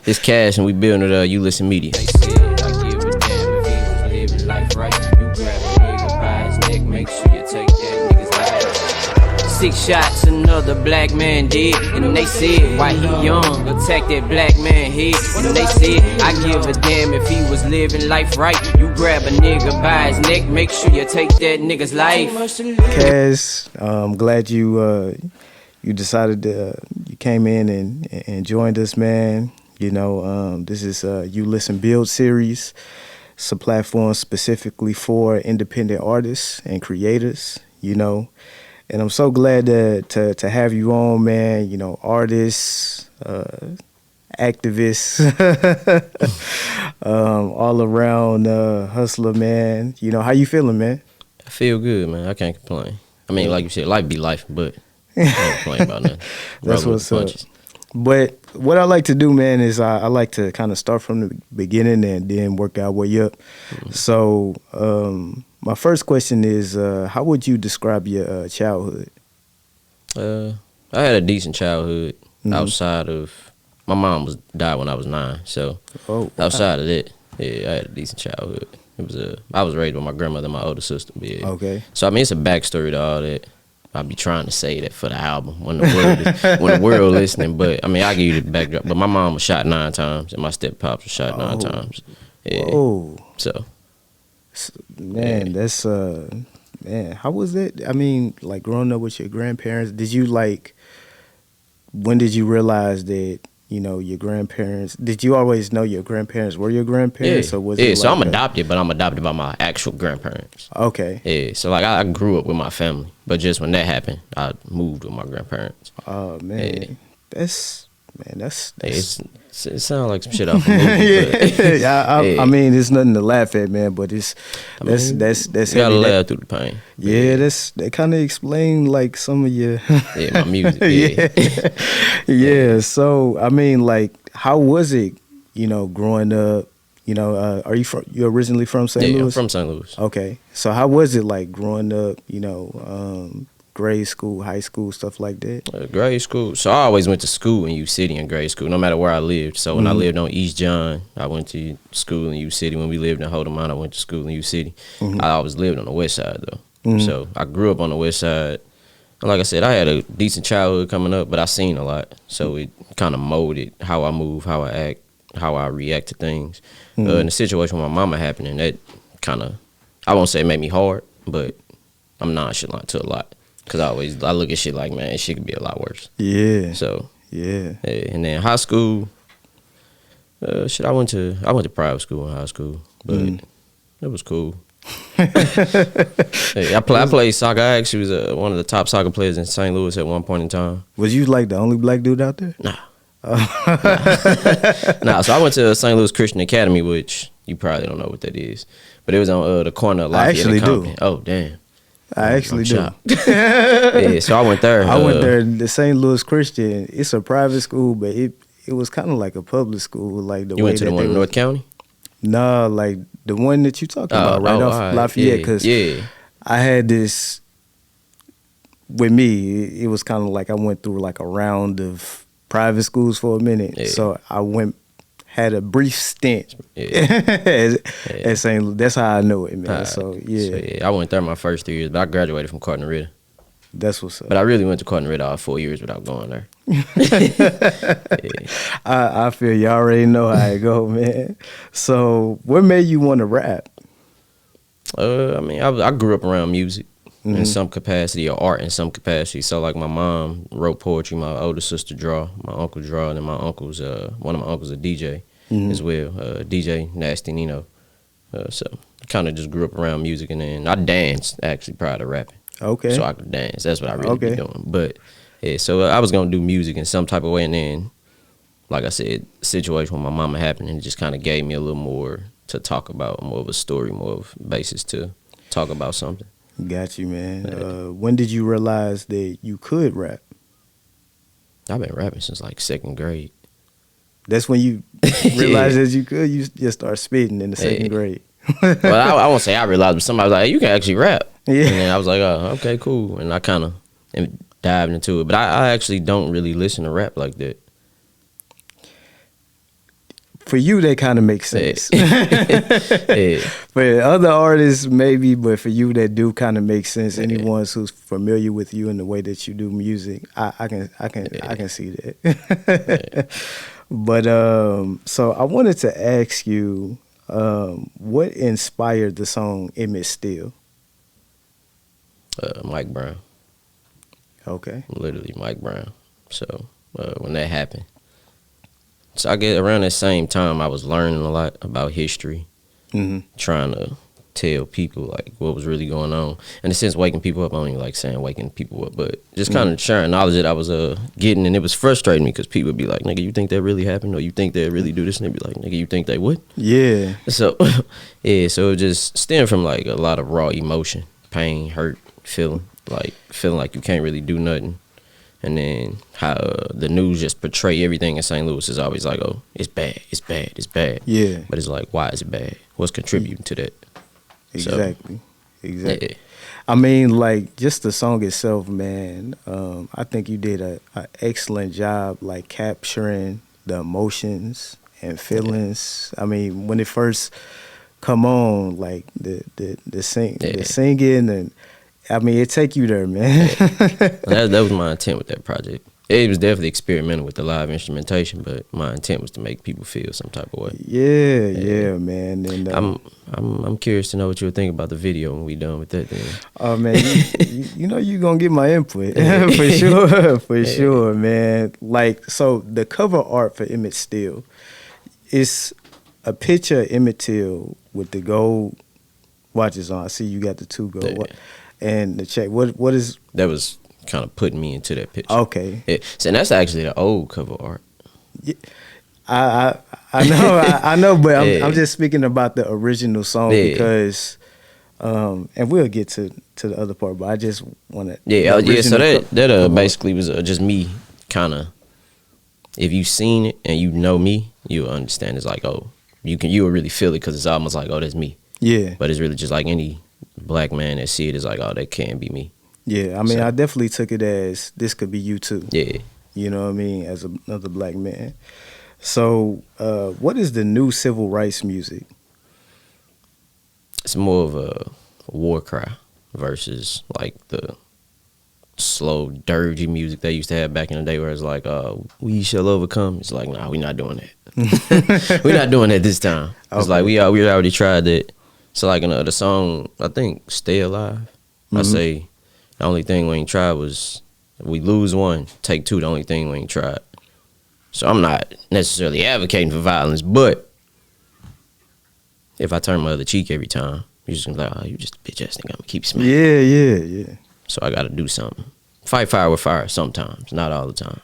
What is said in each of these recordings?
It's Kass, and we building it UlstnMedia. They said, I give a damn if he was living life right. You grab a nigga by his neck, make sure you take that nigga's life. 6 shots, another black man dead. And they said, why he young, attack that black man head. And they said, I give a damn if he was living life right. You grab a nigga by his neck, make sure you take that nigga's life. Kass, I'm glad you decided to, you came in and joined us, man. You know, this is You Listen Build series. It's a platform specifically for independent artists and creators, you know. And I'm so glad to have you on, man. You know, artists, activists, all around hustler, man. You know, how you feeling, man? I feel good, man. I can't complain. I mean, like you said, life be life, but I can't complain about nothing. That's what's up. But what I like to do, man, is I like to kind of start from the beginning and then work our way up. Mm-hmm. So my first question is, how would you describe your childhood? I had a decent childhood. Outside of my mom died when I was 9, so outside of that, yeah, I had a decent childhood. It was I was raised by my grandmother and my older sister. Yeah. Okay. So I mean, it's a backstory to all that. I'll be trying to say that for the album when the world listening, but I mean, I give you the backdrop. But my mom was shot 9 times, and my step-pops was shot 9 times. Yeah. Oh, so man, that's man. How was that? I mean, like growing up with your grandparents, did you when did you realize that, you know, your grandparents, did you always know your grandparents were your grandparents? Yeah, or was it so I'm adopted, but I'm adopted by my actual grandparents. Okay. Yeah, so like I grew up with my family, but just when that happened, I moved with my grandparents. Oh, man. Yeah. That's it sounds like some shit off a movie. Yeah, I mean, it's nothing to laugh at, man, but that's you gotta laugh through the pain. Yeah, that kind of explain like some of your my music. Yeah. So I mean, like, how was it, you know, growing up? You know, are you originally from St. Louis? Yeah, I'm from St. Louis. Okay, so how was it like growing up? You know, grade school, high school, stuff like that? Grade school. So I always went to school in U City in grade school, no matter where I lived. So when I lived on East John, I went to school in U City. When we lived in Holdermont, I went to school in U City. I always lived on the west side, though. So I grew up on the west side. And like I said, I had a decent childhood coming up, but I seen a lot. So it kind of molded how I move, how I act, how I react to things. In the situation with my mama happening, that kind of, I won't say it made me hard, but I'm nonchalant to a lot. Cause I look at shit like, man, shit could be a lot worse. Yeah. So yeah. And then high school, I went to private school in high school, but it was cool. I played soccer. I actually was one of the top soccer players in St. Louis at one point in time. Was you like the only black dude out there? Nah. Nah. So I went to St. Louis Christian Academy, which you probably don't know what that is, but it was on the corner of Lafayette and Compton. Oh damn. I actually do. Yeah, so I went there. I went there. The St. Louis Christian. It's a private school, but it was kind of like a public school. Like the you way went to the one in North County? No, like the one that you talking about, right off Lafayette. Because I had this with me. It was kind of like I went through like a round of private schools for a minute. Yeah. So I had a brief stint at St. Louis. That's how I know it, man. So I went there my first 3 years, but I graduated from Cardinal-Ritter. That's what's up. But I really went to Cardinal-Ritter all 4 years without going there. I feel you already know how it go, man. So what made you want to rap? I mean, I grew up around music in some capacity, or art in some capacity. So like my mom wrote poetry, my older sister draw, my uncle draw, and then my uncle's one of my uncles a DJ as well, DJ Nasty Nino. So I kind of just grew up around music, and then I danced actually prior to rapping. Okay. So I could dance. That's what I really be doing. But yeah, so I was gonna do music in some type of way, and then, like I said, the situation with my mama happened, and it just kind of gave me a little more to talk about, more of a story, more of basis to talk about something. Got you, man. When did you realize that you could rap? I've been rapping since like 2nd grade. That's when you realized that you could? You just start spitting in the 2nd grade. Well, I won't say I realized, but somebody was like, hey, you can actually rap. Yeah. And then I was like, oh, okay, cool. And I kind of dived into it. But I actually don't really listen to rap like that. for you, that kind of makes sense. Yeah. For other artists, maybe, but for you, that do kind of make sense. Anyone who's familiar with you and the way that you do music, I can see that. But so I wanted to ask you, what inspired the song "Emmett Still"? Mike Brown. Okay. Literally Mike Brown. So when that happened, so I guess around that same time I was learning a lot about history, trying to tell people like what was really going on. In a sense, waking people up. I don't even like saying waking people up, but just kind of sharing knowledge that I was getting, and it was frustrating me because people would be like, "Nigga, you think that really happened? Or you think they really do this?" And they'd be like, "Nigga, you think they would?" Yeah. So yeah, so it just stemmed from like a lot of raw emotion, pain, hurt, feeling like you can't really do nothing. And then how the news just portray everything in St. Louis is always like, oh, it's bad, it's bad, it's bad. Yeah. But it's like, why is it bad? What's contributing to that? Exactly. Exactly. Yeah. I mean, like, just the song itself, man, I think you did an excellent job, like, capturing the emotions and feelings. I mean, when it first come on, like, the singing and, I mean, it take you there, man. That was my intent with that project. It was definitely experimental with the live instrumentation, but my intent was to make people feel some type of way. Yeah, man. And I'm curious to know what you would think about the video when we done with that. Then. Oh man, you know you gonna get my input for sure, man. Like, so the cover art for Emmett Still, it's a picture of Emmett Till with the gold watches on. I see you got the two gold. And the check. What is that? Was kind of putting me into that picture. Okay. Yeah. So that's actually the old cover art. Yeah. I know, but I'm just speaking about the original song because, and we'll get to the other part. But I just want to. Yeah. So that basically was just me kind of. If you've seen it and you know me, you'll understand. It's like, oh, you'll really feel it because it's almost like, oh, that's me. Yeah. But it's really just like any black man that see it is like, oh, that can't be me. Yeah, I mean, I definitely took it as this could be you too. Yeah. You know what I mean? As another black man. So, what is the new civil rights music? It's more of a war cry versus like the slow, dirgy music they used to have back in the day where it's like, we shall overcome. It's like, nah, we're not doing that. We're not doing that this time. It's like we already tried that. So like in the song, I think Stay Alive, I say the only thing we ain't tried was we lose one, take two, the only thing we ain't tried. So I'm not necessarily advocating for violence, but if I turn my other cheek every time, you're just gonna be like, oh, you just a bitch ass nigga, I'm gonna keep smacking. Yeah. So I gotta do something. Fight fire with fire sometimes, not all the time.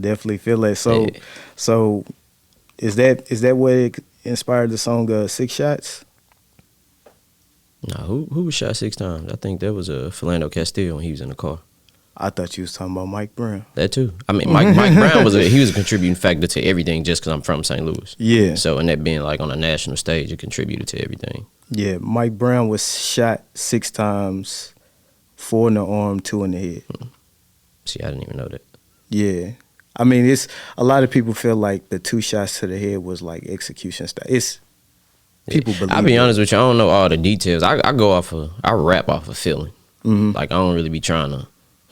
Definitely feel that. So is that what inspired the song 6 Shots? No, who was shot 6 times? I think that was Philando Castile when he was in the car. I thought you was talking about Mike Brown. That too. I mean, Mike Brown was a contributing factor to everything just because I'm from St. Louis. Yeah. So, and that being like on a national stage, it contributed to everything. Yeah, Mike Brown was shot 6 times, 4 in the arm, 2 in the head. See, I didn't even know that. Yeah. I mean, it's a lot of people feel like the 2 shots to the head was like execution style. It's people believe. I'll be honest with you, I don't know all the details. I rap off of feeling. Like I don't really be trying to.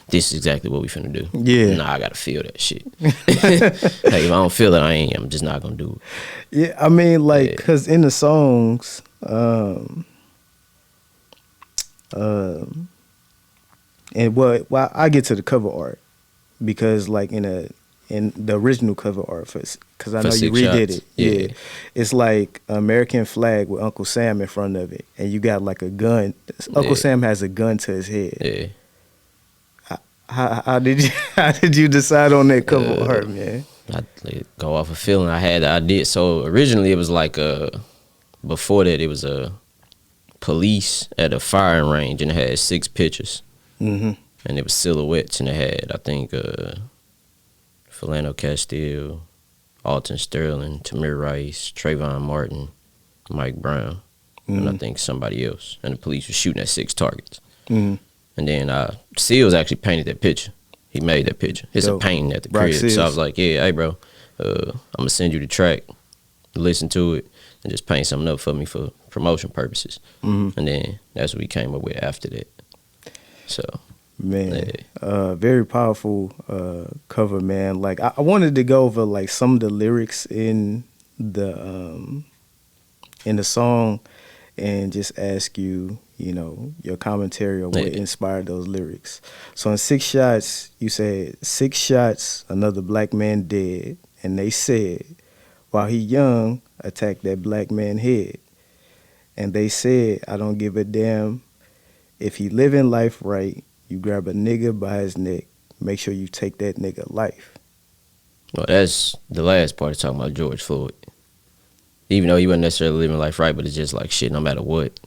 This is exactly what we finna do. Yeah. Nah, I gotta feel that shit. Like if I don't feel it, I'm just not gonna do it. Yeah, I mean, like, cause in the songs, and well, I get to the cover art because like in the original cover art, because I know you redid it. Yeah. It's like American flag with Uncle Sam in front of it, and you got like a gun. Uncle Sam has a gun to his head. Yeah. How did you decide on that cover art, man? I go off a feeling I had. I did. So originally it was like before that it was a police at a firing range and it had 6 pictures, and it was silhouettes and it had I think Philando Castile, Alton Sterling, Tamir Rice, Trayvon Martin, Mike Brown, and I think somebody else. And the police was shooting at 6 targets. And then Seals actually painted that picture. He made that picture. It's a painting at the crib. So I was like, yeah, hey, bro, I'm going to send you the track. listen to it and just paint something up for me for promotion purposes. And then that's what we came up with after that. So, man, very powerful cover, man. Like I wanted to go over like some of the lyrics in the song and just ask you, you know, your commentary on what inspired those lyrics. So in 6 shots, you said 6 shots, another black man dead, and they said, while he young, attack that black man head. And they said, I don't give a damn if he living life right, you grab a nigga by his neck, make sure you take that nigga life. Well, that's the last part talking about George Floyd. Even though he wasn't necessarily living life right, but it's just like shit, no matter what,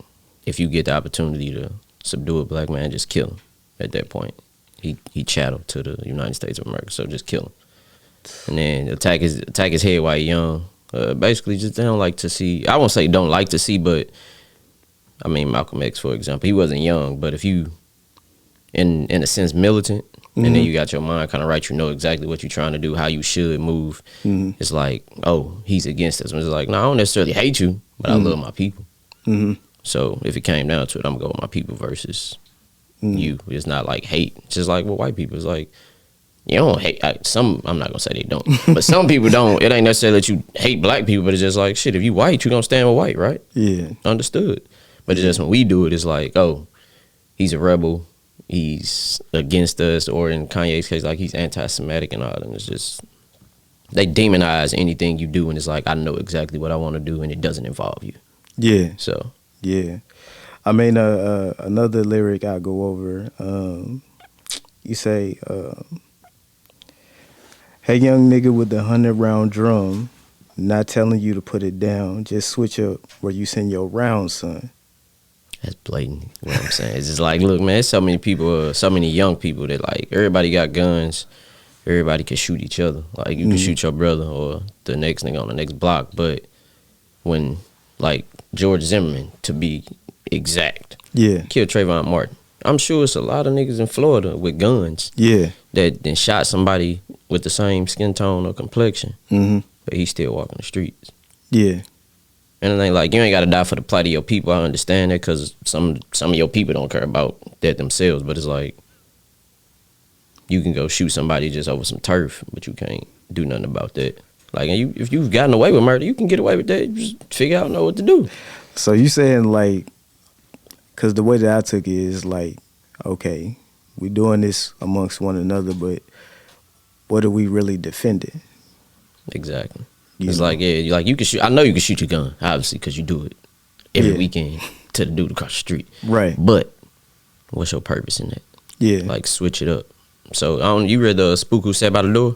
if you get the opportunity to subdue a black man, just kill him at that point. He chattel to the United States of America, so just kill him. And then attack his head while he's young. Basically, just they don't like to see, I won't say don't like to see, but I mean, Malcolm X, for example, he wasn't young, but if you, in a sense, militant, and then you got your mind kind of right, you know exactly what you're trying to do, how you should move. It's like, oh, he's against us. It's like, no, I don't necessarily hate you, but I love my people. So if it came down to it, I'm going to go with my people versus you. It's not like hate. It's just like with white people. It's like, you don't hate. I'm not going to say they don't, but some people don't. It ain't necessarily that you hate black people, but it's just like, shit, if you white, you going to stand with white, right? Yeah. Understood. But it's just when we do it, it's like, oh, he's a rebel. He's against us, or in Kanye's case, like he's anti-Semitic and all that. It's just, they demonize anything you do, and it's like, I know exactly what I want to do, and it doesn't involve you. Yeah. So. Yeah. I mean, another lyric I'll go over, you say, hey, young nigga with the 100-round drum, not telling you to put it down, just switch up where you send your rounds, son. That's blatant, you know what I'm saying? It's just like, look, man, there's so many people, so many young people that, like, everybody got guns. Everybody can shoot each other. Like, you can shoot your brother or the next nigga on the next block. But when, like, George Zimmerman, to be exact, killed Trayvon Martin, I'm sure it's a lot of niggas in Florida with guns that then shot somebody with the same skin tone or complexion, but he's still walking the streets. Yeah. And it ain't like, you ain't got to die for the plight of your people. I understand that, because some of your people don't care about that themselves. But it's like, you can go shoot somebody just over some turf, but you can't do nothing about that. Like, and if you've gotten away with murder, you can get away with that. Just figure out, know what to do. So you saying, like, because the way that I took it is like, okay, we doing this amongst one another, but what are we really defending? Exactly. It's like, yeah, like you can shoot. I know you can shoot your gun, obviously, because you do it every weekend to the dude across the street. Right. But what's your purpose in that? Yeah. Like, switch it up. So, you read the Spook Who Sat by the Door?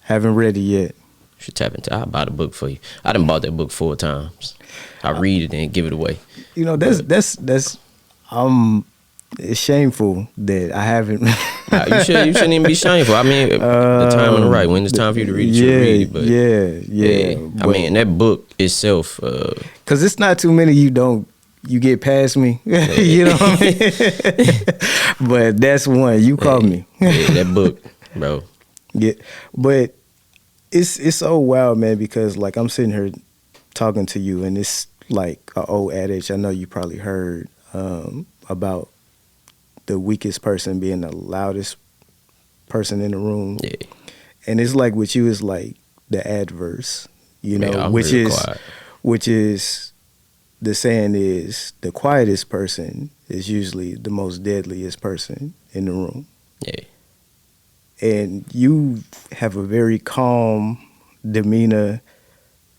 Haven't read it yet. You should tap into it. I'll buy the book for you. I done bought that book 4 times. I read it and give it away. You know, that's it's shameful that I haven't. You shouldn't even be shameful. I mean, the time and the right, when it's time for you to read it, you read it. But I mean, that book itself, because it's not too many you get past me. You know what I mean? But that's one. You caught me. That book, bro. Yeah, but it's so wild, man, because like I'm sitting here talking to you, and it's like an old adage I know you probably heard about the weakest person being the loudest person in the room. Yeah. And it's like with you, it's like the adverse, you know, which is the saying is the quietest person is usually the most deadliest person in the room. Yeah. And you have a very calm demeanor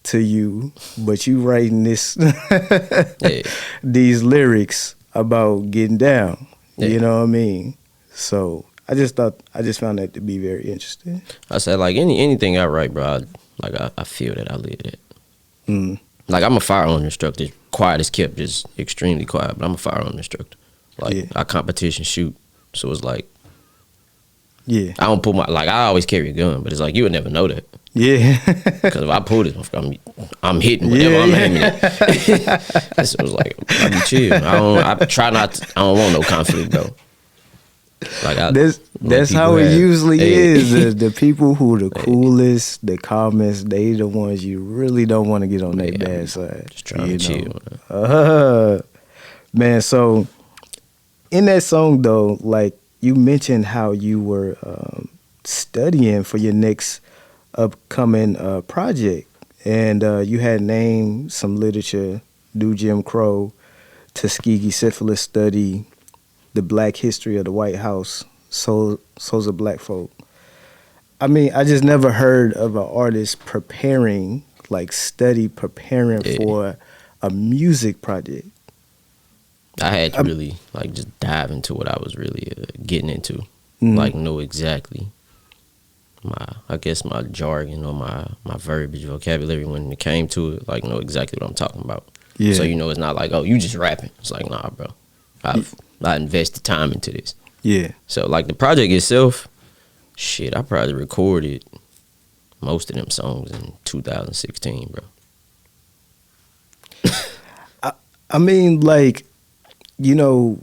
to you, but you writing these lyrics about getting down. Yeah. You know what I mean? So I just found that to be very interesting. I said, like, anything I write, bro, I feel that I live that. Like, I'm a firearm instructor. Quiet as kept, just extremely quiet, but I'm a firearm instructor. Like, I competition shoot, so it's like, I don't pull I always carry a gun, but it's like, you would never know that. Yeah. Because if I pull it, I'm hitting whatever I'm aiming at. So it's like, I be chill. I don't want no conflict, though. Like that's how it usually is. The people who are the coolest, the calmest, they the ones you really don't want to get on their bad side. Just trying to chill. Man, so in that song though, like you mentioned how you were studying for your next upcoming project, and you had named some literature: Do Jim Crow, Tuskegee Syphilis Study, The Black History of the White House, Souls of Black Folk. I mean, I just never heard of an artist preparing for a music project. I had to really like just dive into what I was really getting into, like know exactly my jargon or my verbiage, vocabulary when it came to it, like know exactly what I'm talking about. Yeah. So it's not like, oh, you just rapping. It's like, nah, bro. I invested time into this. Yeah. So like the project itself, shit, I probably recorded most of them songs in 2016, bro. I mean, like, the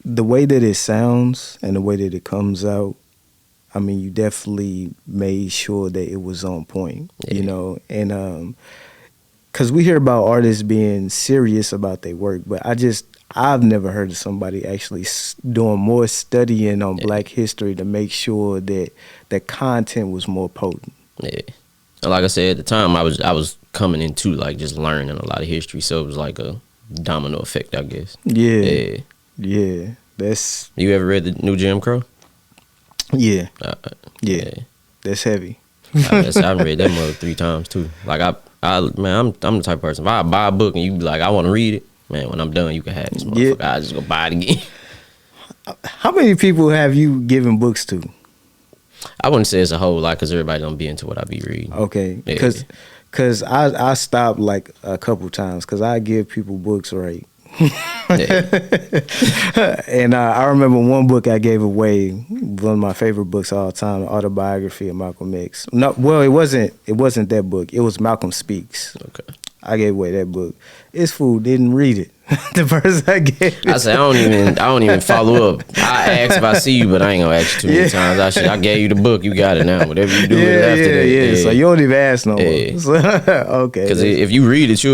way that it sounds and the way that it comes out, I mean, you definitely made sure that it was on point, and because we hear about artists being serious about their work, but I've never heard of somebody actually doing more studying on Black history to make sure that the content was more potent. Yeah. And like I said, at the time, I was coming into like just learning a lot of history, so it was like a domino effect, I guess. Yeah. You ever read the new Jim Crow? Yeah. That's heavy. I've read that mother 3 times too. Like I'm the type of person. If I buy a book and you be like, I want to read it, man, when I'm done, you can have this motherfucker. I just go buy it again. How many people have you given books to? I wouldn't say it's a whole lot because everybody don't be into what I be reading. Okay, because I stopped like a couple times because I give people books, right? And I remember one book I gave away, one of my favorite books of all time, the autobiography of Malcolm X. No, well, it wasn't that book. It was Malcolm Speaks. Okay. I gave away that book. This fool didn't read it. The person I gave it. I said I don't even follow up. I ask if I see you, but I ain't gonna ask you too many times. I gave you the book, you got it now. Whatever you do with it after that. Yeah. So you don't even ask no more. So, okay. Because if you read it,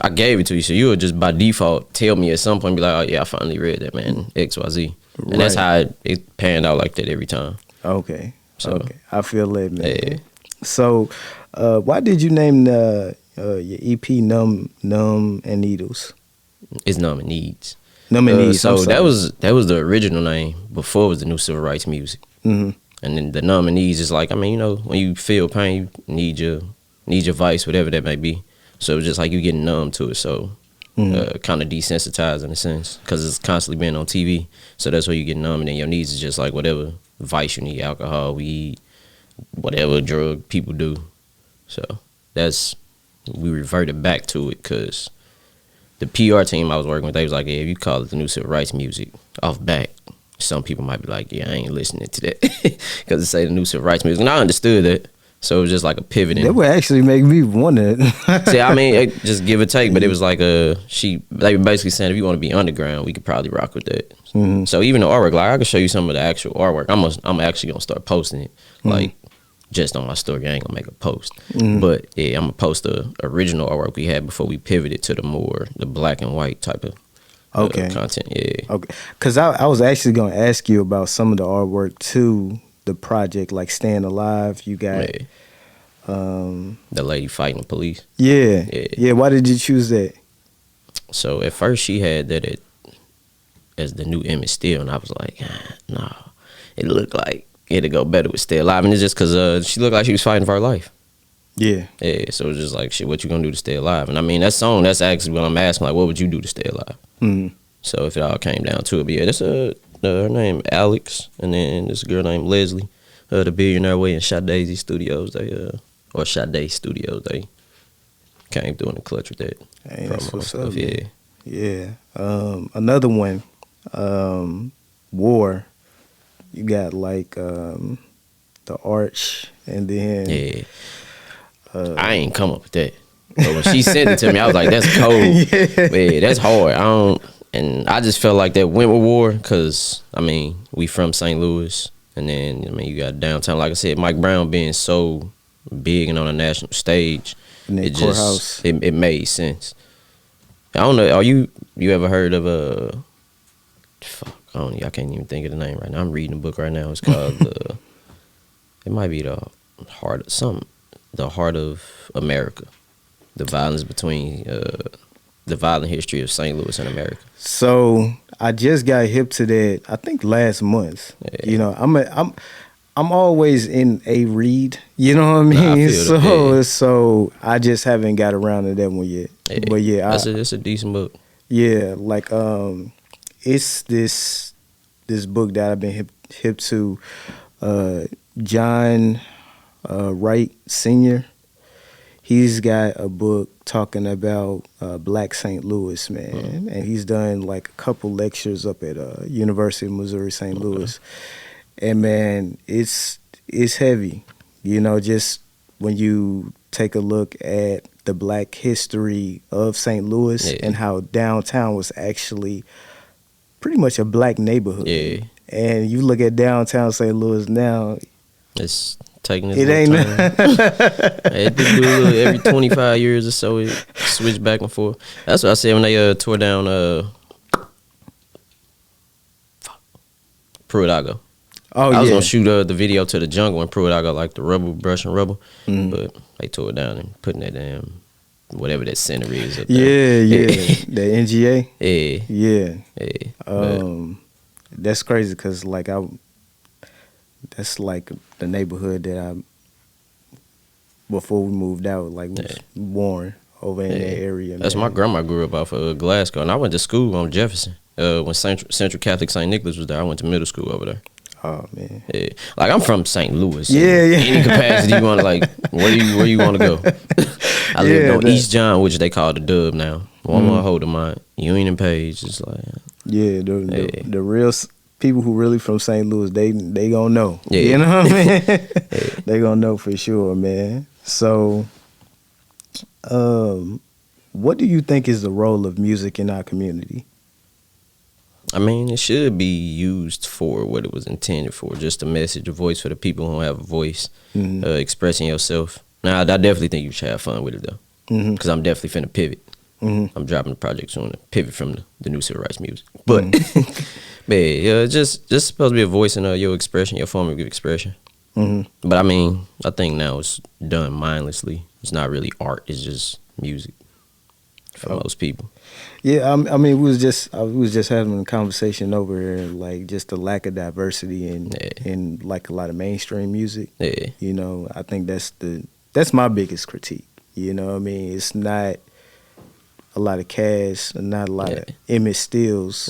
I gave it to you, so you'll just by default tell me at some point, be like, oh yeah, I finally read that, man, XYZ. And that's how it panned out like that every time. Okay. So, okay. I feel that, man. Yeah. So why did you name your EP Numb and Needles? It's Numb and Needs. Numb and Needs. So that was the original name before it was the new civil rights music. Mm-hmm. And then the Numb and Needs is like, I mean, when you feel pain, you need your vice, whatever that may be. So it's just like you getting numb to it. So kind of desensitized in a sense because it's constantly being on TV. So that's where you get numb, and then your needs is just like whatever vice you need, alcohol, weed, whatever drug people do. So we reverted back to it because the PR team I was working with, they was like, yeah, if you call it the new civil rights music off back, some people might be like, yeah, I ain't listening to that because it say the new civil rights music. And I understood that. So it was just like a pivot. That would actually make me wonder. See, I mean, just give or take, but it was like they were basically saying if you want to be underground, we could probably rock with that. Mm-hmm. So even the artwork, like I could show you some of the actual artwork. I'm actually gonna start posting it, like just on my story. I ain't gonna make a post, but yeah, I'm gonna post the original artwork we had before we pivoted to the black and white type of content. Yeah. Okay. Because I was actually gonna ask you about some of the artwork too. The project, like Staying Alive, you got the lady fighting the police. Yeah. Why did you choose that? So at first she had that as the new Emmett Till, and I was like, no, it looked like it'd go better with Stay Alive, and it's just because she looked like she was fighting for her life. Yeah. So it was just like, shit, what you gonna do to stay alive? And I mean, that song, that's actually what I'm asking, like, what would you do to stay alive? Mm-hmm. So if it all came down to it, but yeah, that's her name Alex, and then this girl named Leslie, the Billionaire Way and Sade Studios. They came through in the clutch with that. Hey, that's what's up, yeah. Another one, War. You got like the Arch, and then I ain't come up with that. But when she sent it to me, I was like, that's cold. Yeah, that's hard. And I just felt like that went with war because, I mean, we from St. Louis. And then, I mean, you got downtown. Like I said, Mike Brown being so big and on a national stage, it just, it made sense. I don't know, you ever heard of, I can't even think of the name right now. I'm reading a book right now. It's called, it might be the Heart of America. The violence between, the violent history of St. Louis and America. So I just got hip to that. I think last month. Yeah. You know, I'm always in a read. You know what I mean? So I just haven't got around to that one yet. Yeah. But yeah, it's a decent book. Yeah, like it's this book that I've been hip to. John Wright Sr. He's got a book talking about Black St. Louis, man, and he's done like a couple lectures up at University of Missouri St. Louis, and man, it's heavy, you know, just when you take a look at the Black history of St. Louis and how downtown was actually pretty much a Black neighborhood, and you look at downtown St. Louis now, it's taking it ain't. It do a little every 25 years or so. It switch back and forth. That's what I said when they tore down Pruitt-Igoe. Oh, I was gonna shoot the video to the jungle and Pruitt-Igoe like the rubble, brushing rubble, but they tore it down and putting that damn whatever that center is up there. Yeah, the NGA. Yeah. That's crazy because like that's like the neighborhood that before we moved out, like was born over in that area. That's my grandma grew up off of Glasgow, and I went to school on Jefferson. When Central Catholic St. Nicholas was there, I went to middle school over there. Oh man, yeah. Like I'm from St. Louis. So yeah. Any capacity you want to like, where you want to go? I lived on East John, which they call the Dub now. One more hold of mine, Union Page. It's like the real people who really from St. Louis, they gonna know. Yeah. You know what I mean? They gonna know for sure, man. So, what do you think is the role of music in our community? I mean, it should be used for what it was intended for, just a message, a voice for the people who don't have a voice, expressing yourself. Now, I definitely think you should have fun with it, though, because I'm definitely finna pivot. I'm dropping the project soon to pivot from the new civil rights music. But, man, just supposed to be a voice in your expression, your form of expression. But, I mean, I think now it's done mindlessly. It's not really art. It's just music for most people. Yeah, I mean, we was just having a conversation over here, like just the lack of diversity in like a lot of mainstream music. Yeah. You know, I think that's my biggest critique. You know what I mean? It's not a lot of Kass, not a lot of Emmett Stills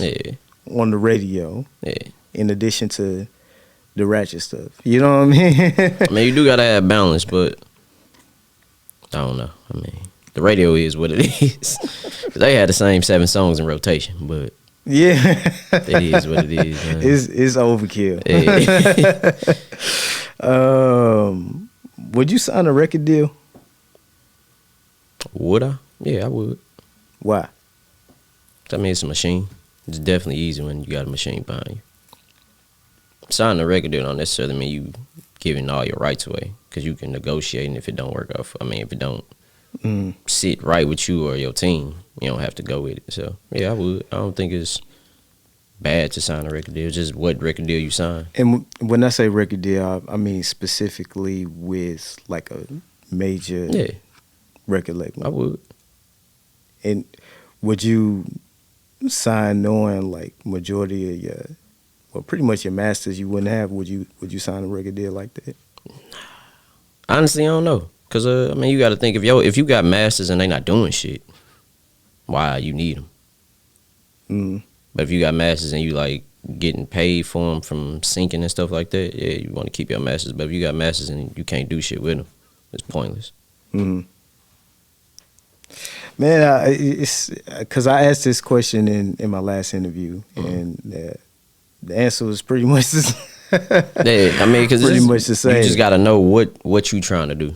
on the radio. Yeah. In addition to the ratchet stuff. You know what I mean? I mean, you do gotta have balance, but I don't know. I mean, the radio is what it is. They had the same 7 songs in rotation, but it is what it is. Man. It's overkill. Would you sign a record deal? Would I? Yeah, I would. Why? I mean, it's a machine. It's definitely easy when you got a machine behind you. Signing a record deal don't necessarily mean you giving all your rights away, because you can negotiate, and if it don't work out, if it don't sit right with you or your team, you don't have to go with it. So yeah, I would. I don't think it's bad to sign a record deal. Just what record deal you sign. And when I say record deal, I mean specifically with like a major record label. I would. And would you sign knowing like majority of pretty much your masters you wouldn't have? Would you sign a record deal like that? Honestly, I don't know. Cause I mean, you got to think if you got masters and they not doing shit, why you need them? But if you got masters and you like getting paid for them from syncing and stuff like that, yeah, you want to keep your masters. But if you got masters and you can't do shit with them, it's pointless. Man, it's because I asked this question in my last interview, and the answer was pretty much the same. I mean, because pretty much the same. You just got to know what you trying to do.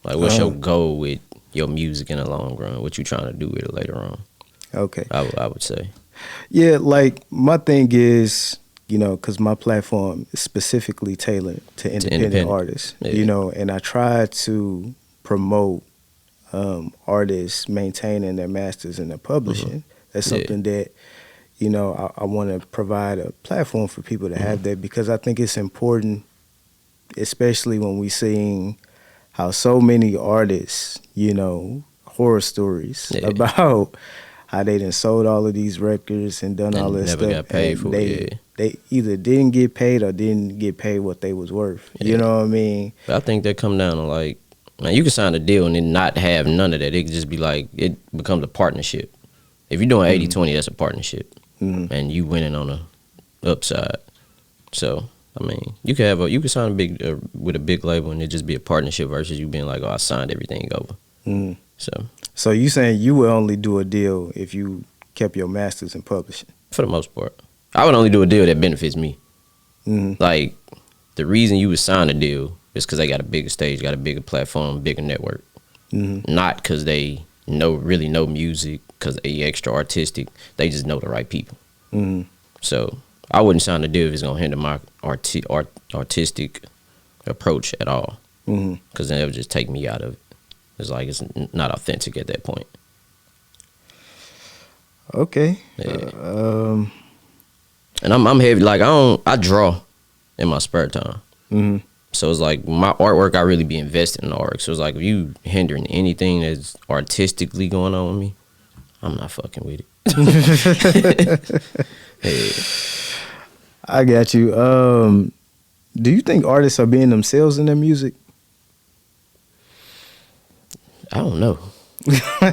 Like, what's your goal with your music in the long run? What you trying to do with it later on? Okay. I would say. Yeah, like my thing is, because my platform is specifically tailored to independent artists, and I try to promote artists maintaining their masters and their publishing. That's something that, I want to provide a platform for people to have that, because I think it's important, especially when we seeing how so many artists, horror stories about how they done sold all of these records and done all this stuff. Never got paid for it. They either didn't get paid or didn't get paid what they was worth. You know what I mean? But I think that come down to like, man, you can sign a deal and then not have none of that. It could just be like, it becomes a partnership. If you're doing 80-20, that's a partnership. And you winning on the upside. So, I mean, you can sign with a big label and it just be a partnership versus you being like, oh, I signed everything over. So you saying you would only do a deal if you kept your masters in publishing? For the most part. I would only do a deal that benefits me. Like, the reason you would sign a deal is because they got a bigger stage, got a bigger platform, bigger network. Not because they really know music, because they extra artistic. They just know the right people. So I wouldn't sign a deal if it's going to hinder my artistic approach at all. Because then it would just take me out of it. It's like it's not authentic at that point. Okay. Yeah. And I'm heavy. Like I draw in my spare time. So it's like my artwork, I really be invested in the art. So it's like if you hindering anything that's artistically going on with me, I'm not fucking with it. I got you. Do you think artists are being themselves in their music? I don't know. I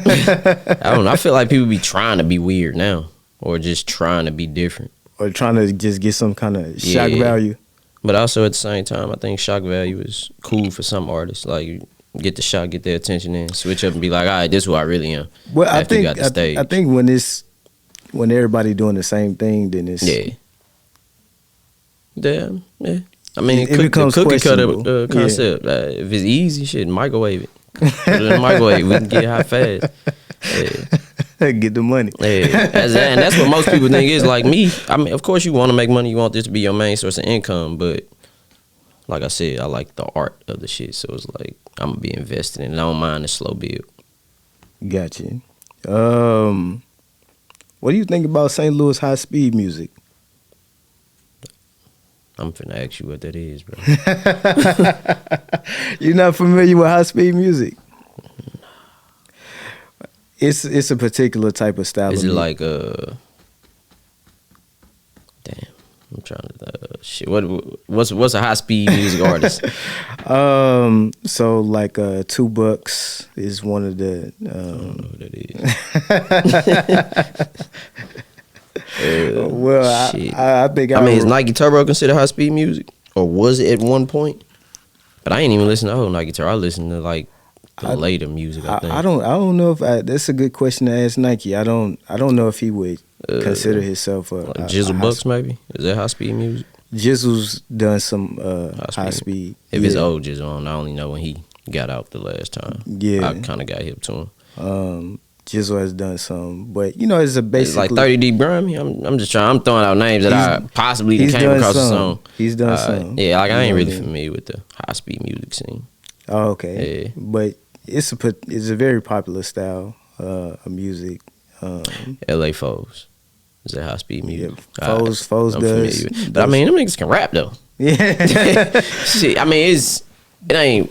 don't know. I feel like people be trying to be weird now, or just trying to be different, or trying to just get some kind of shock value. But also at the same time, I think shock value is cool for some artists. Like you get the shock, get their attention, and switch up and be like, all right, this is who I really am. Well, I think when everybody doing the same thing, then it's yeah. I mean, it becomes cookie cutter concept. If it's easy, shit, microwave it. Put it in the microwave. We can get hot fast. Get the money. And that's what most people think is like me. I mean, of course you want to make money. You want this to be your main source of income. But like I said, I like the art of the shit. So it's like I'm going to be invested in it. I don't mind the slow build. Gotcha. What do you think about St. Louis high-speed music? I'm finna ask you what that is, bro. You're not familiar with high-speed music? It's a particular type of style. Is it like damn, I'm trying to shit. What's a high-speed music artist? So like $2 is one of the. I don't know what that is. Well, I think I mean, is Nike Turbo considered high speed music, or was it at one point? But I ain't even listen to whole Nike Turbo. I listen to like the later music. I think. I don't know if that's a good question to ask Nike. I don't know if he would consider himself a like Jizzle Bucks maybe. Is that high speed music? Jizzle's done some high speed. If it's old Jizzle, I only know when he got out the last time. Yeah, I kind of got hip to him. Jizzle has done some, but it's a basic like 30 Deep Grimy. I'm just trying. I'm throwing out names that I possibly came across the song. He's done some. Yeah, like I ain't really familiar with the high speed music scene. Oh, okay. Yeah. But it's a very popular style of music. LA Foes. Is that high speed music? Yeah, Foes does. But I mean, them niggas can rap though. Yeah. Shit, I mean, it ain't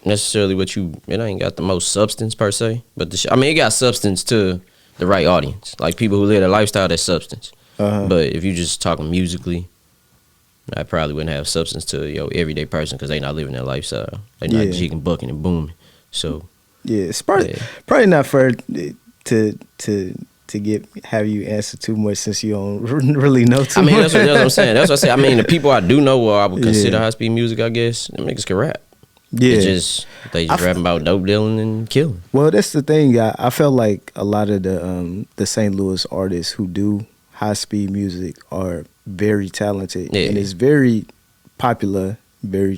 necessarily it ain't got the most substance per se, but it got substance to the right audience, like people who live a lifestyle that's substance. But if you just talking musically, I probably wouldn't have substance to your everyday person because they not living that lifestyle. They not jigging, bucking, and booming. So it's probably not fair to have you answer too much since you don't really know too much. That's what I'm saying. That's what I say. I mean, the people I do know, or I would consider high speed music, I guess, them niggas can rap. Yeah, they just rapping about dope dealing and killing. Well, that's the thing. I felt like a lot of the St. Louis artists who do high speed music are very talented, and it's very popular, very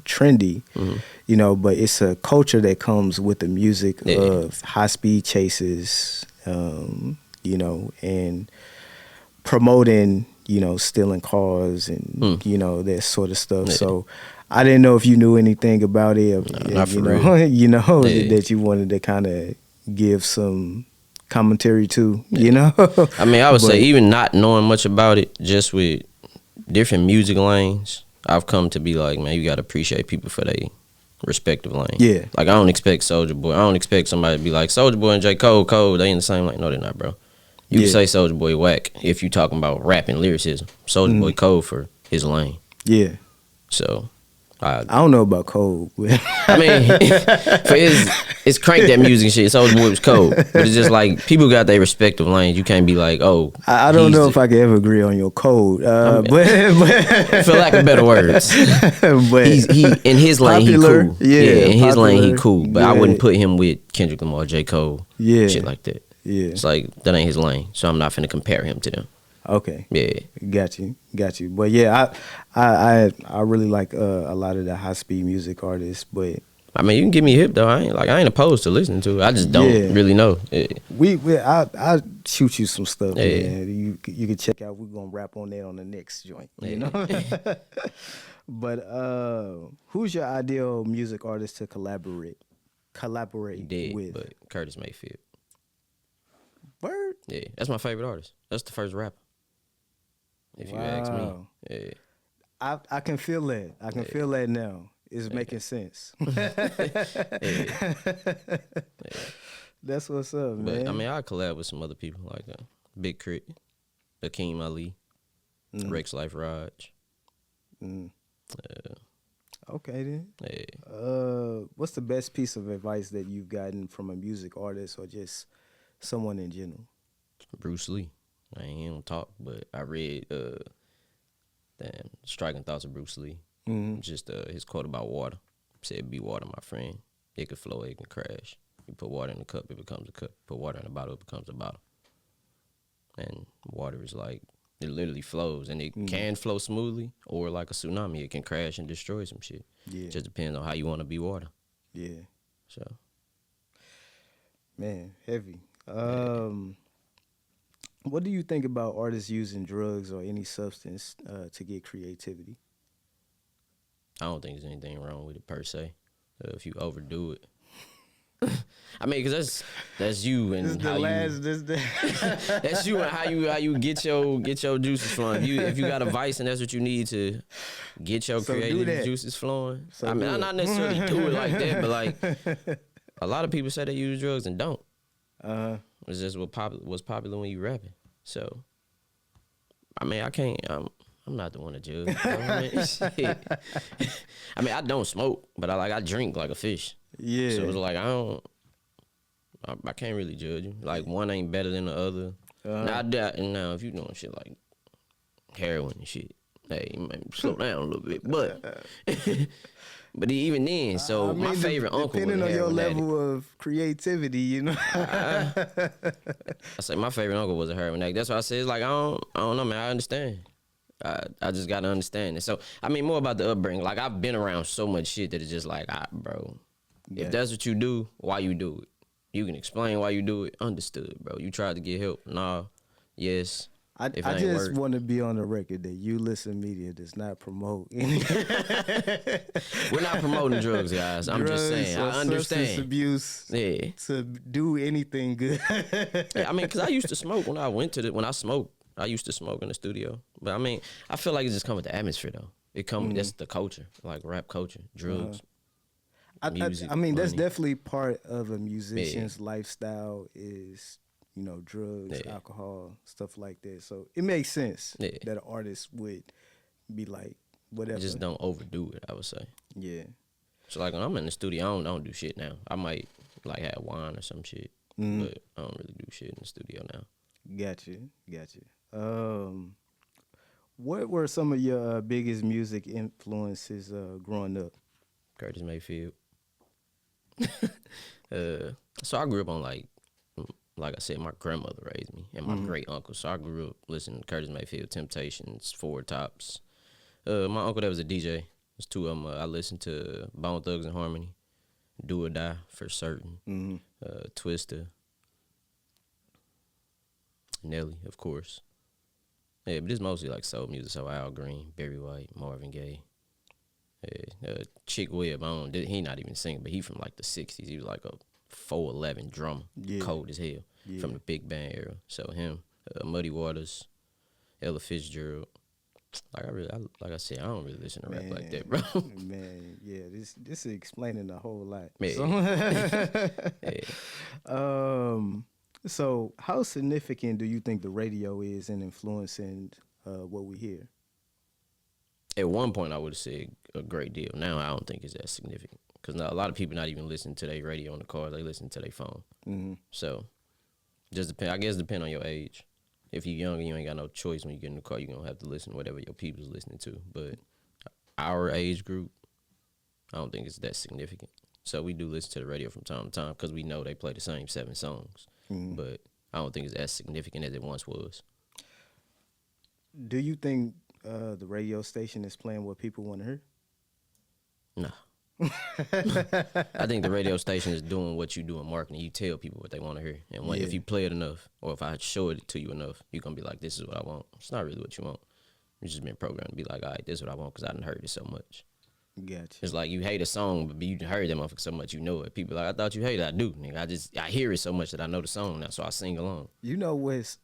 trendy. But it's a culture that comes with the music of high speed chases. And promoting, you know, stealing cars and you know, that sort of stuff. Yeah. So I didn't know if you knew anything about it. Not for you know, real. you know Yeah. that you wanted to kind of give some commentary to. You know, I mean, I would say But- even not knowing much about it, just with different music lanes, I've come to be like, man, you gotta appreciate people for their respective lane. Yeah. Like I don't expect Soulja Boy. I don't expect somebody to be like Soulja Boy and J. Cole. They in the same lane. No, they're not, bro. You Yeah. can say Soulja Boy whack if you talking about rap and lyricism. Soulja Boy cold for his lane. Yeah. So I don't know about Cole. But I mean, for it's crank that music and shit. Soulja Boy was cold, but it's just like people got their respective lanes. You can't be like, oh, I don't know if I could ever agree on your code. But for lack of better words, but he in his lane popular, he cool. yeah, in his lane he popular, cool. But I yeah. wouldn't put him with Kendrick Lamar, J. Cole, Yeah. shit like that. Yeah. It's like that ain't his lane, so I'm not finna compare him to them. Okay. Yeah, Got you. But yeah, I really like a lot of the high speed music artists. But I mean, you can give me hip though. I ain't opposed to listening to it. I just don't Yeah. really know. Yeah. I shoot you some stuff, Yeah. man. You can check out. We're gonna rap on that on the next joint. You know. But who's your ideal music artist to collaborate He did, with? but Curtis Mayfield. Word. Yeah, that's my favorite artist. That's the first rapper. If you ask me, Wow. yeah. I can feel that. I can feel that now. It's making sense. That's what's up, man. But I mean, I collab with some other people like Big Crit, Akeem Ali, Rex Life Raj. Okay then. Yeah. What's the best piece of advice that you've gotten from a music artist or just someone in general? Bruce Lee. I ain't he don't talk, but I read Striking Thoughts of Bruce Lee. Just his quote about water. Said, "Be water, my friend. It can flow, it can crash. You put water in a cup, it becomes a cup. Put water in a bottle, it becomes a bottle." And water is like, it literally flows, and it can flow smoothly, or like a tsunami, it can crash and destroy some shit. Yeah. Just depends on how you want to be water. Yeah. So Man, heavy. What do you think about artists using drugs or any substance to get creativity? I don't think there's anything wrong with it per se. If you overdo it, I mean, because that's you and how that's you and how you get your juices flowing. If you got a vice and that's what you need to get your So do creative that. juices flowing. So I mean, do I it. not necessarily do it like that, but like a lot of people say they use drugs and don't. It's just what's popular when you rapping. So, I mean, I can't. I'm not the one to judge. You know what I mean? Shit. I mean, I don't smoke, but I drink like a fish. Yeah. So it's like I can't really judge you. Like one ain't better than the other. Now if you doing shit like heroin and shit, hey, you might slow down a little bit. But even then, so I mean, my favorite uncle was depending a on your heroin addict. level of creativity, you know. I say my favorite uncle was a heroin addict. That's why I say it's like I don't know, man. I understand. I just gotta understand it. So I mean, more about the upbringing. Like I've been around so much shit that it's just like, bro, Yeah. if that's what you do, why you do it? You can explain why you do it. Understood, bro. You tried to get help. Nah, yes. I If it ain't just work. want to be on the record that UlstnMedia does not promote any We're not promoting drugs, guys. I'm just saying. or I substance understand. abuse Yeah. to do anything good. Yeah, I mean, because I used to smoke when I smoked. I used to smoke in the studio. But I mean, I feel like it just comes with the atmosphere, though. That's the culture, like rap culture, drugs. Music, I mean, that's money. definitely part of a musician's lifestyle is, you know, drugs, alcohol, stuff like that. So it makes sense that an artist would be like, whatever. Just don't overdo it, I would say. Yeah. So like when I'm in the studio, I don't do shit now. I might like have wine or some shit, but I don't really do shit in the studio now. Gotcha. What were some of your biggest music influences growing up? Curtis Mayfield. So I grew up on like I said, my grandmother raised me and my great uncle. So I grew up listening to Curtis Mayfield, Temptations, Four Tops. My uncle that was a DJ. There's two of them. I listened to Bone Thugs and Harmony, Do or Die for certain, Twister, Nelly, of course. Yeah, but it's mostly like soul music. So Al Green, Barry White, Marvin Gaye. Chick Webb, he not even singing, but he from like the 60s. He was like a 4'11" drummer, cold as hell, from the big band era. So him, Muddy Waters, Ella Fitzgerald. Like I said, I don't really listen to rap like that, bro. Man, yeah, this is explaining a whole lot. Yeah. So how significant do you think the radio is in influencing what we hear? At one point, I would have said a great deal. Now, I don't think it's that significant because a lot of people not even listening to their radio in the car; they listen to their phone. Mm-hmm. So, just depend. I guess depend on your age. If you're young and you ain't got no choice when you get in the car, you're gonna have to listen to whatever your people's listening to. But our age group, I don't think it's that significant. So we do listen to the radio from time to time because we know they play the same 7 songs. Mm-hmm. But I don't think it's as significant as it once was. Do you think the radio station is playing what people want to hear? No. I think the radio station is doing what you do in marketing. You tell people what they want to hear. And if you play it enough, or if I show it to you enough, you're going to be like, this is what I want. It's not really what you want. You've just been programmed to be like, all right, this is what I want because I done heard it so much. Gotcha. It's like you hate a song, but you heard that motherfucker so much you know it. People like, I thought you hated it. I do, nigga. I hear it so much that I know the song now, so I sing along. You know what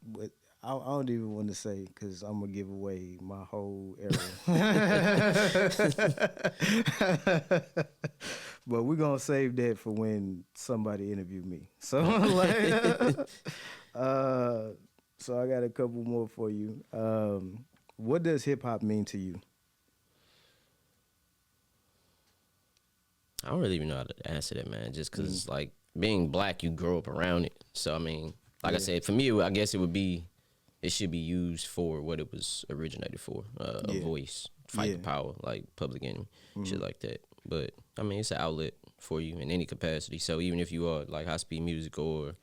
I don't even want to say because I'm going to give away my whole era. But we're going to save that for when somebody interview me. So, so I got a couple more for you. What does hip-hop mean to you? I don't really even know how to answer that, man, just because it's like being black, you grow up around it. So, I mean, like I said, for me, I guess it should be used for what it was originated for, a voice, fight for power, like Public Enemy, shit like that. But, I mean, it's an outlet for you in any capacity. So even if you are like high-speed music or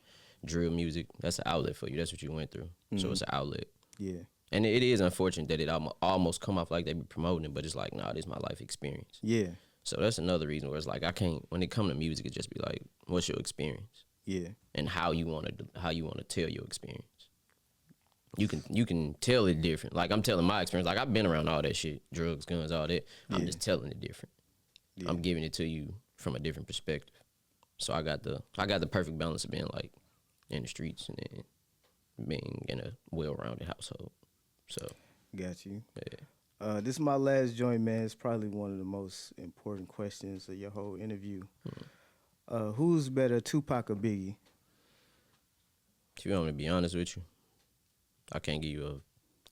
drill music, that's an outlet for you. That's what you went through. So it's an outlet. Yeah. And it is unfortunate that it almost come off like they be promoting it, but it's like, nah, this is my life experience. Yeah. So that's another reason where it's like I can't. When it come to music, it just be like, what's your experience? Yeah. And how you want to tell your experience. You can tell it different. Like I'm telling my experience. Like I've been around all that shit, drugs, guns, all that. I'm just telling it different. Yeah. I'm giving it to you from a different perspective. So I got the perfect balance of being like in the streets and then being in a well-rounded household. So got you. Yeah. This is my last joint, man. It's probably one of the most important questions of your whole interview. Who's better, Tupac or Biggie? If you want me to be honest with you, I can't give you a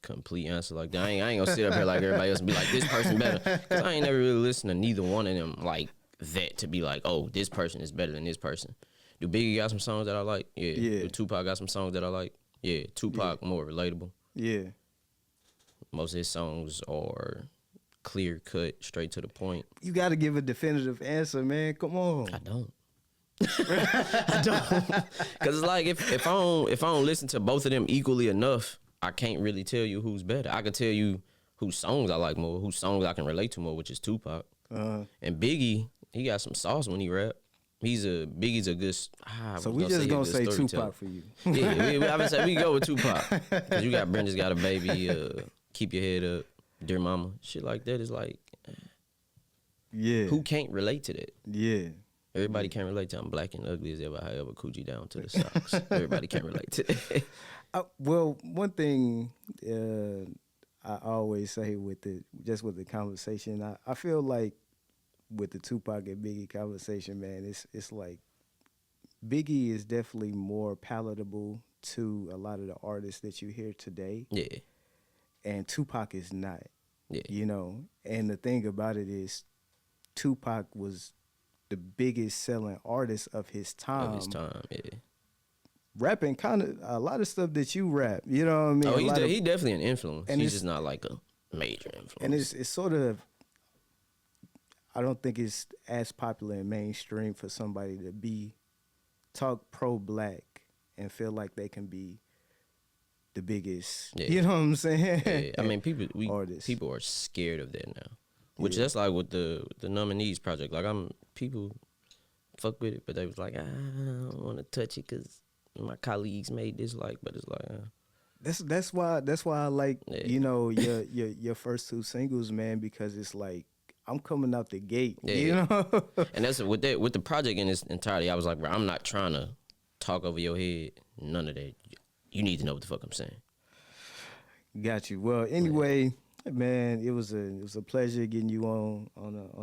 complete answer like that. I ain't gonna sit up here like everybody else and be like, this person better. Because I ain't never really listened to neither one of them like that to be like, oh, this person is better than this person. Do Biggie got some songs that I like? Yeah. Do Tupac got some songs that I like? Yeah. Tupac more relatable. Yeah. Most of his songs are clear cut, straight to the point. You got to give a definitive answer, man. Come on. I don't. I don't. Because it's like if I don't listen to both of them equally enough, I can't really tell you who's better. I can tell you whose songs I like more, whose songs I can relate to more, which is Tupac. And Biggie, he got some sauce when he rap. Biggie's a good. So we just gonna say Tupac for you. Yeah, I would say we go with Tupac because you got Brenda's Got a Baby, Keep Your Head Up, Dear Mama, shit like that is like, who can't relate to that? Yeah, everybody can't relate to I'm black and ugly as ever, however, coochie down to the socks. Everybody can't relate to that. Well, one thing I always say with the conversation, I feel like with the Tupac and Biggie conversation, man, it's like Biggie is definitely more palatable to a lot of the artists that you hear today. Yeah. And Tupac is not. Yeah. You know, and the thing about it is Tupac was the biggest selling artist of his time. Yeah. Rapping kind of a lot of stuff that you rap, you know what I mean? Oh, he's definitely an influence. And he's just not like a major influence. And it's sort of, I don't think it's as popular in mainstream for somebody to talk pro-black and feel like they can be the biggest. Yeah. You know what I'm saying? Yeah. I mean, people are scared of that now. Which that's like with the Nominees project. Like people fuck with it, but they was like, I don't want to touch it because my colleagues made this. Like, but it's like, That's why I like Yeah. your first two singles, man, because it's like I'm coming out the gate, Yeah. you know. And that's with the project in its entirety. I was like, bro, I'm not trying to talk over your head. None of that. You need to know what the fuck I'm saying. Got you. Well, anyway, man, it was a pleasure getting you on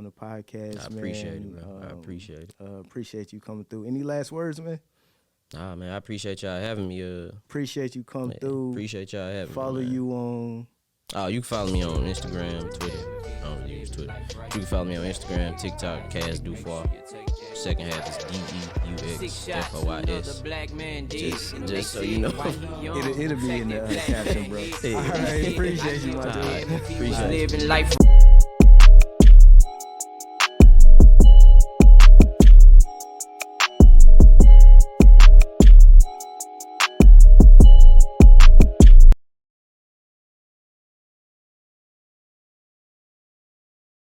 the podcast. I appreciate it, bro. I appreciate it. Appreciate you coming through. Any last words, man? Nah, man, I appreciate y'all having me. Appreciate you coming through. Appreciate y'all having Follow me. Follow you on. Oh, you can follow me on Instagram, Twitter. I don't really use Twitter. You can follow me on Instagram, TikTok, kassdeuxfois. Second half is DEUXFOYS. Just so you know. It'll be in the caption, bro. All right, appreciate you, my dude. Appreciate it.